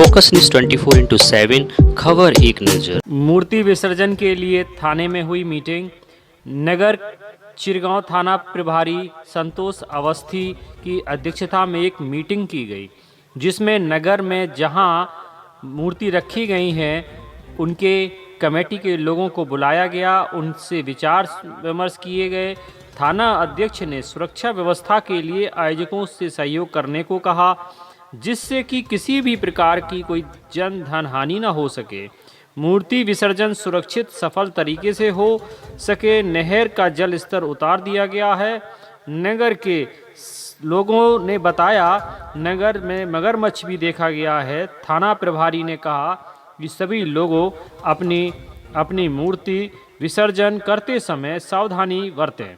Focus news 24/7 खबर एक नज़र। मूर्ति विसर्जन के लिए थाने में हुई मीटिंग। नगर चिरगांव थाना प्रभारी संतोष अवस्थी की अध्यक्षता में एक मीटिंग की गई, जिसमें नगर में जहां मूर्ति रखी गई हैं उनके कमेटी के लोगों को बुलाया गया, उनसे विचार विमर्श किए गए। थाना अध्यक्ष ने सुरक्षा व्यवस्था के लिए आयोजकों से सहयोग करने को कहा, जिससे कि किसी भी प्रकार की कोई जन धन हानि न हो सके। मूर्ति विसर्जन सुरक्षित सफल तरीके से हो सके, नहर का जल स्तर उतार दिया गया है। नगर के लोगों ने बताया नगर में मगरमच्छ भी देखा गया है। थाना प्रभारी ने कहा कि सभी लोगों अपनी अपनी मूर्ति विसर्जन करते समय सावधानी बरतें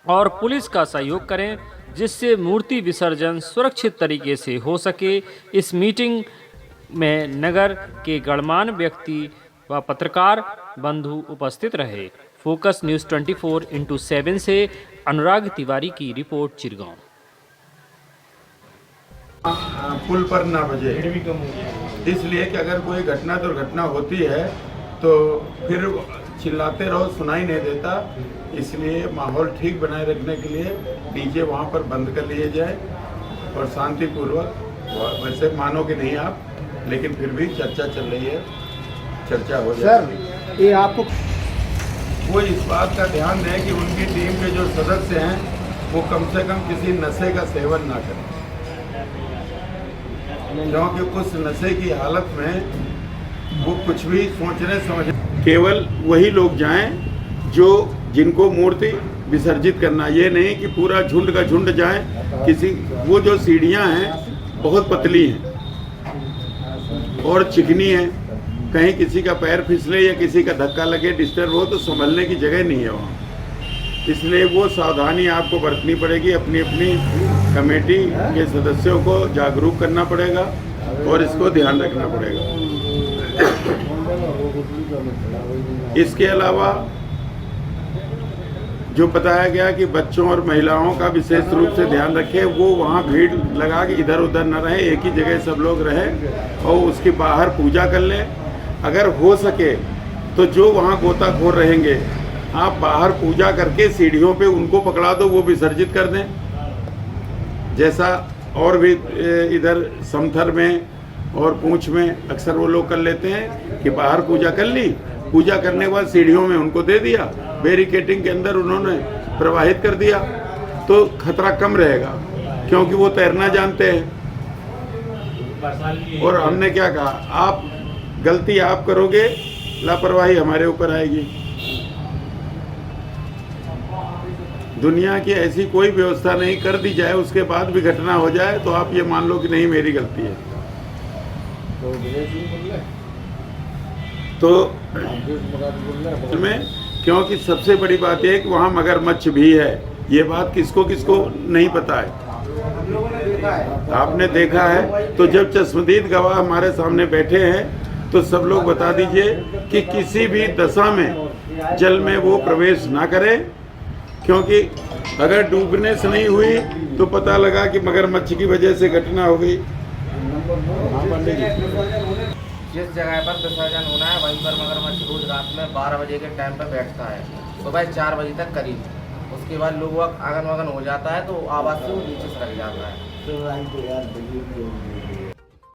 और पुलिस का सहयोग करें, जिससे मूर्ति विसर्जन सुरक्षित तरीके से हो सके। इस मीटिंग में नगर के गणमान्य व्यक्ति व पत्रकार बंधु उपस्थित रहे। फोकस न्यूज़ 24/7 से अनुराग तिवारी की रिपोर्ट, चिरगांव। पुल पर ना बजे, इसलिए कि अगर कोई घटना दुर्घटना होती है तो फिर चिल्लाते रहो, सुनाई नहीं देता। इसलिए माहौल ठीक बनाए रखने के लिए डीजे वहाँ पर बंद कर लिए जाए और शांतिपूर्वक, वैसे मानो कि नहीं आप, लेकिन फिर भी चर्चा चल रही है, चर्चा हो जाए। सर, ये आपको वो इस बात का ध्यान दें कि उनकी टीम के जो सदस्य हैं वो कम से कम किसी नशे का सेवन ना करें, क्योंकि उस नशे की हालत में वो कुछ भी सोचने समझने, केवल वही लोग जाएं जो जिनको मूर्ति विसर्जित करना, ये नहीं कि पूरा झुंड का झुंड जाए। किसी वो जो सीढ़ियां हैं बहुत पतली हैं और चिकनी हैं, कहीं किसी का पैर फिसले या किसी का धक्का लगे, डिस्टर्ब हो तो संभलने की जगह नहीं है वहाँ। इसलिए वो सावधानी आपको बरतनी पड़ेगी। अपनी अपनी कमेटी के सदस्यों को जागरूक करना पड़ेगा और इसको ध्यान रखना पड़ेगा। इसके अलावा जो बताया गया कि बच्चों और महिलाओं का विशेष रूप से ध्यान रखें, वो वहाँ भीड़ लगा के इधर उधर न रहे, एक ही जगह सब लोग रहें और उसके बाहर पूजा कर लें। अगर हो सके तो जो वहाँ गोताखोर रहेंगे, आप बाहर पूजा करके सीढ़ियों पे उनको पकड़ा दो, वो विसर्जित कर दें। जैसा और भी इधर समथर में और पूंछ में अक्सर वो लोग कर लेते हैं कि बाहर पूजा कर ली, पूजा करने के बाद सीढ़ियों में उनको दे दिया, बैरिकेडिंग के अंदर उन्होंने प्रवाहित कर दिया, तो खतरा कम रहेगा, क्योंकि वो तैरना जानते हैं। और हमने क्या कहा, आप गलती आप करोगे, लापरवाही हमारे ऊपर आएगी। दुनिया की ऐसी कोई व्यवस्था नहीं कर दी जाए, उसके बाद भी घटना हो जाए तो आप ये मान लो कि नहीं मेरी गलती है। तो में क्योंकि सबसे बड़ी बात है कि वहाँ मगरमच्छ भी है, ये बात किसको किसको नहीं पता है, आपने देखा है। तो जब चश्मदीद गवाह हमारे सामने बैठे हैं तो सब लोग बता दीजिए कि किसी भी दशा में जल में वो प्रवेश ना करे, क्योंकि अगर डूबने से नहीं हुई तो पता लगा कि मगरमच्छ की वजह से घटना हो गई। जिस जगह पर विसर्जन होना है वहीं पर मगरमच्छ रोज रात में 12 बजे के टाइम पर बैठता है, सुबह 4 बजे तक करीब। उसके बाद लोग आगन वागन हो जाता है तो आवाज़ से वो नीचे सरक जाता है।